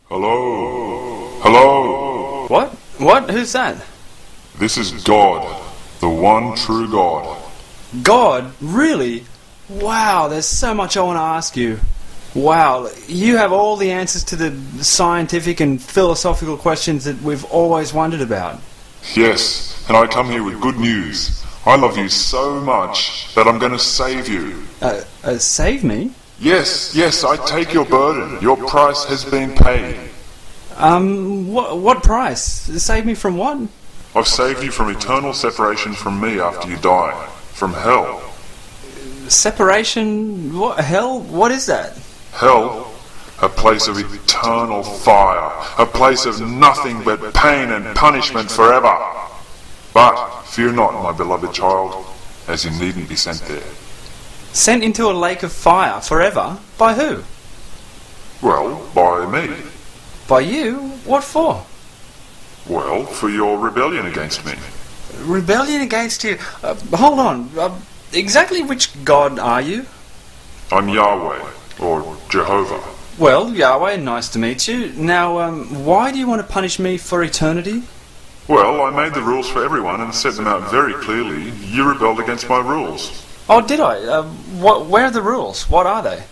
Hello? Hello? What? What? Who's that? This is God, the one true God. God? Really? Wow, there's so much I want to ask you. Wow, you have all the answers to the scientific and philosophical questions that we've always wondered about. Yes, and I come here with good news. I love you so much that I'm going to save you. Save me? Yes, I take your burden. Your price has been paid. What price? Save me from what? I've saved you from eternal separation from me after you die. From hell. Separation? What? Hell? What is that? Hell, a place of eternal fire, a place of nothing but pain and punishment forever. But fear not, my beloved child, as you needn't be sent there. Sent into a lake of fire forever? By who? Well, by me. By you? What for? Well, for your rebellion against me. Rebellion against you? Hold on. Exactly which God are you? I'm Yahweh, or Jehovah. Well, Yahweh, nice to meet you. Now, why do you want to punish me for eternity? Well, I made the rules for everyone and set them out very clearly. You rebelled against my rules. Oh, did I? Where are the rules? What are they?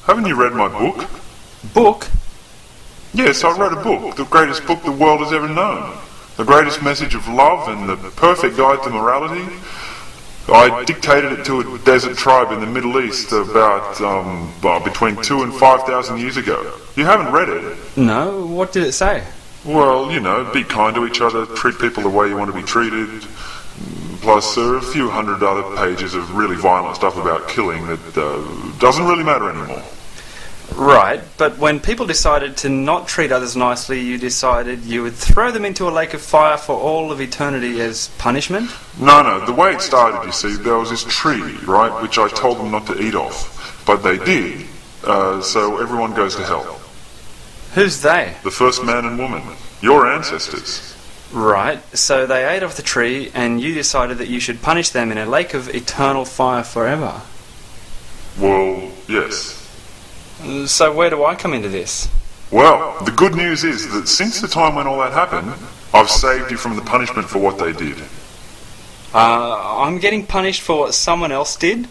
Haven't you read my book? Book? Yes, I wrote a book, the greatest book the world has ever known. The greatest message of love and the perfect guide to morality. I dictated it to a desert tribe in the Middle East about, between 2,000 and 5,000 years ago. You haven't read it? No, what did it say? Well, you know, be kind to each other, treat people the way you want to be treated. Plus, there are a few hundred other pages of really violent stuff about killing that doesn't really matter anymore. Right, but when people decided to not treat others nicely, you decided you would throw them into a lake of fire for all of eternity as punishment? No, the way it started, you see, there was this tree, right, which I told them not to eat off. But they did, so everyone goes to hell. Who's they? The first man and woman, your ancestors. Right, so they ate off the tree and you decided that you should punish them in a lake of eternal fire forever. Well, yes. So where do I come into this? Well, the good news is that since the time when all that happened, I've saved you from the punishment for what they did. I'm getting punished for what someone else did?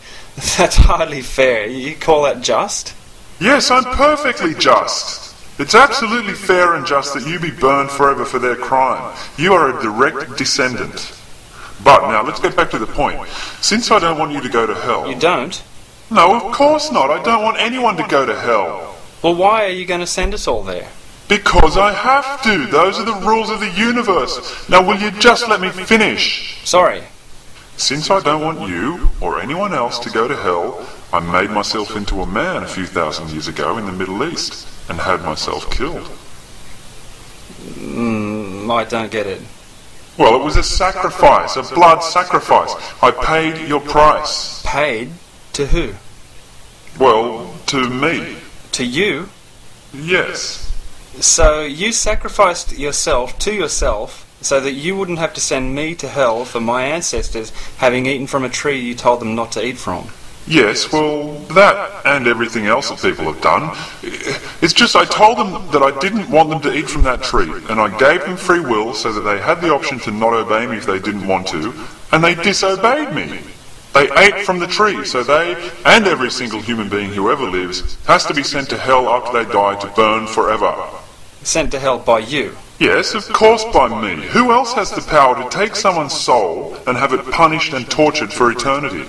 That's hardly fair. You call that just? Yes, I'm perfectly just. It's absolutely fair and just that you be burned forever for their crime. You are a direct descendant. But now, let's get back to the point. Since I don't want you to go to hell... You don't? No, of course not. I don't want anyone to go to hell. Well, why are you going to send us all there? Because I have to. Those are the rules of the universe. Now, will you just let me finish? Sorry. Since I don't want you or anyone else to go to hell, I made myself into a man a few thousand years ago in the Middle East and had myself killed. I don't get it. Well, it was a sacrifice, a blood sacrifice. I paid your price. Paid? To who? Well, to me. To you? Yes. So you sacrificed yourself to yourself so that you wouldn't have to send me to hell for my ancestors having eaten from a tree you told them not to eat from. Yes, well, that and everything else that people have done. It's just I told them that I didn't want them to eat from that tree, and I gave them free will so that they had the option to not obey me if they didn't want to, and they disobeyed me. They ate from the tree, so they, and every single human being who ever lives, has to be sent to hell after they die to burn forever. Sent to hell by you? Yes, of course by me. Who else has the power to take someone's soul and have it punished and tortured for eternity?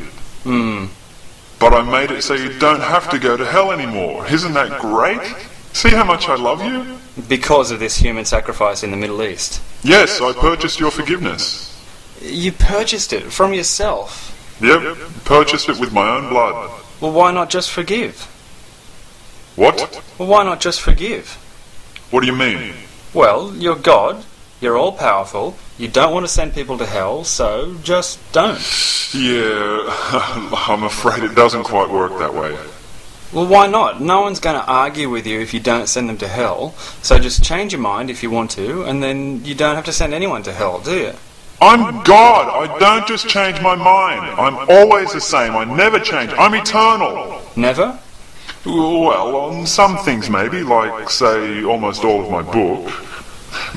But I made it so you don't have to go to hell anymore. Isn't that great? See how much I love you? Because of this human sacrifice in the Middle East? Yes, I purchased your forgiveness. You purchased it from yourself? Yep, purchased it with my own blood. Well, why not just forgive? What? Well, why not just forgive? What do you mean? Well, you're God, you're all-powerful, you don't want to send people to hell, so just don't. Yeah, I'm afraid it doesn't quite work that way. Well, why not? No one's going to argue with you if you don't send them to hell, so just change your mind if you want to, and then you don't have to send anyone to hell, do you? I'm God. I don't just change my mind. I'm always the same. I never change. I'm eternal. Never? Well, on some things maybe, like, say, almost all of my book.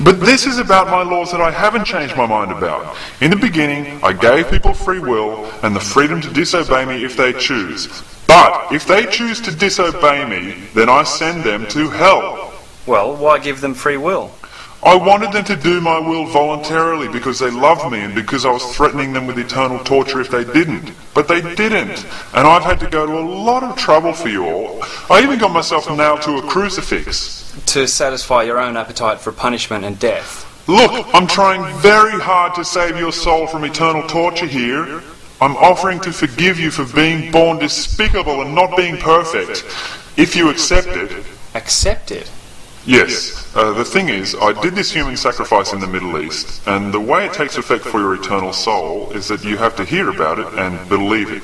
But this is about my laws that I haven't changed my mind about. In the beginning, I gave people free will and the freedom to disobey me if they choose. But if they choose to disobey me, then I send them to hell. Well, why give them free will? I wanted them to do my will voluntarily because they loved me and because I was threatening them with eternal torture if they didn't. But they didn't. And I've had to go to a lot of trouble for you all. I even got myself nailed to a crucifix. To satisfy your own appetite for punishment and death. Look, I'm trying very hard to save your soul from eternal torture here. I'm offering to forgive you for being born despicable and not being perfect. If you accept it. Accept it? Yes. The thing is, I did this human sacrifice in the Middle East, and the way it takes effect for your eternal soul is that you have to hear about it and believe it.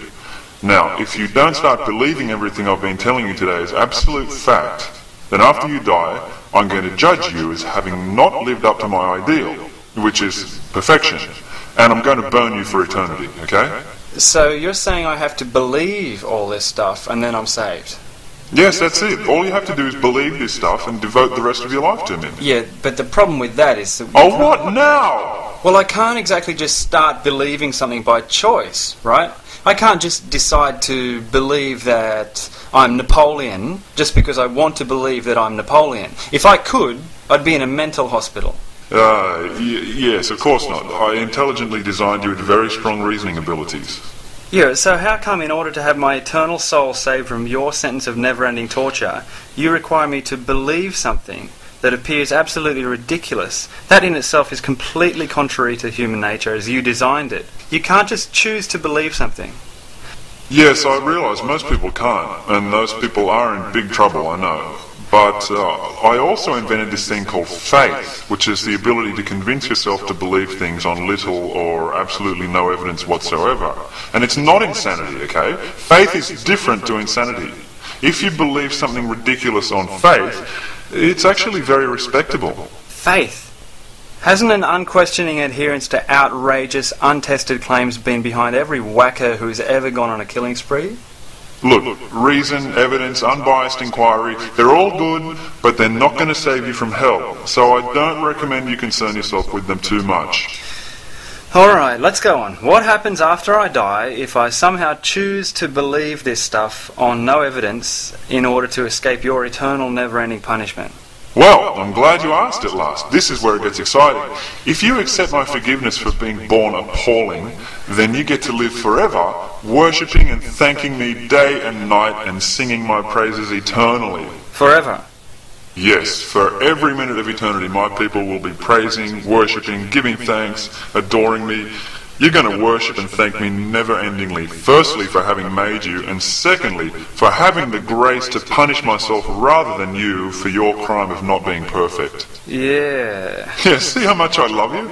Now, if you don't start believing everything I've been telling you today is absolute fact, then after you die, I'm going to judge you as having not lived up to my ideal, which is perfection, and I'm going to burn you for eternity, okay? So you're saying I have to believe all this stuff and then I'm saved? Yes, that's it. All you have to do is believe this stuff and devote the rest of your life to me. Yeah, but the problem with that is that... Oh, what now? Well, I can't exactly just start believing something by choice, right? I can't just decide to believe that I'm Napoleon just because I want to believe that I'm Napoleon. If I could, I'd be in a mental hospital. Yes, of course not. I intelligently designed you with very strong reasoning abilities. Yeah, so how come in order to have my eternal soul saved from your sentence of never-ending torture, you require me to believe something that appears absolutely ridiculous? That in itself is completely contrary to human nature as you designed it. You can't just choose to believe something. Yes, I realise most people can't, and those people are in big trouble, I know. But I also invented this thing called faith, which is the ability to convince yourself to believe things on little or absolutely no evidence whatsoever. And it's not insanity, okay? Faith is different to insanity. If you believe something ridiculous on faith, it's actually very respectable. Faith? Hasn't an unquestioning adherence to outrageous, untested claims been behind every whacker who's ever gone on a killing spree? Look, reason, evidence, unbiased inquiry, they're all good, but they're not going to save you from hell. So I don't recommend you concern yourself with them too much. Alright, let's go on. What happens after I die if I somehow choose to believe this stuff on no evidence in order to escape your eternal never-ending punishment? Well, I'm glad you asked at last. This is where it gets exciting. If you accept my forgiveness for being born appalling, then you get to live forever, worshipping and thanking me day and night and singing my praises eternally. Forever? Yes, for every minute of eternity my people will be praising, worshipping, giving thanks, adoring me. You're going to worship and thank me never-endingly, firstly for having made you, and secondly for having the grace to punish myself rather than you for your crime of not being perfect. Yeah. Yeah, see how much I love you?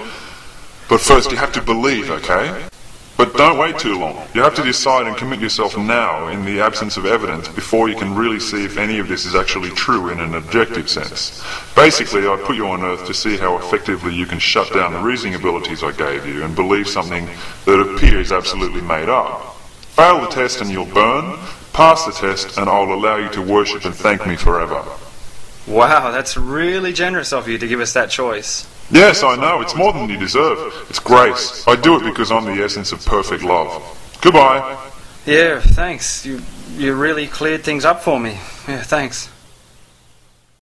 But first you have to believe, okay? But don't wait too long. You have to decide and commit yourself now in the absence of evidence before you can really see if any of this is actually true in an objective sense. Basically, I put you on Earth to see how effectively you can shut down the reasoning abilities I gave you and believe something that appears absolutely made up. Fail the test and you'll burn. Pass the test and I'll allow you to worship and thank me forever. Wow, that's really generous of you to give us that choice. Yes, I know. It's more than you deserve. It's grace. I do it because I'm the essence of perfect love. Goodbye. Yeah, thanks. You really cleared things up for me. Yeah, thanks.